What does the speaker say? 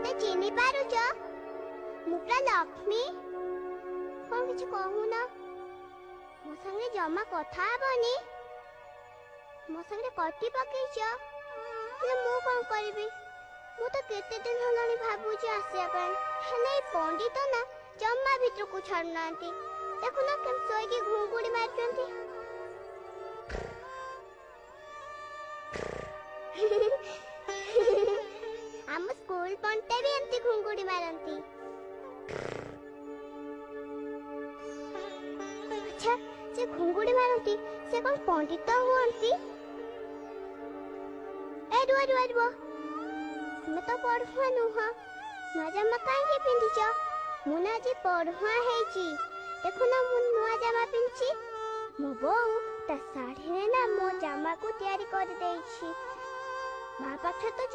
मते चिनी पारुछ मुप्रा लक्ष्मी कौन किछ कहूना मो संगे जमा कथा हेबनी मो संगे कटी पकेइछ ले मु कोन करबी मु तो केते दिन हलानी भाबुची आसिया पई हेले पंडित ना जम्मा भीतर को छाड़नांती देखो ना केम सोई की घुंगुड़ी मारचंती हम स्कूल पढ़ते भी एमती घुंगुड़ी मारंती अच्छा से घुंगुड़ी मारंती से कौन पंडित हुअंती ए रुआ रुआ रुआ मैं तो पढ़ुआ नुह नुआ जामा काहे पिंधिछ मुना जी पढ़ुआ हेची देखो ना मु नुआ जामा पिंछि मो बोऊ ता साड़ी रे ना मो जामा को तैयारी कर देइछि मा पाखे तो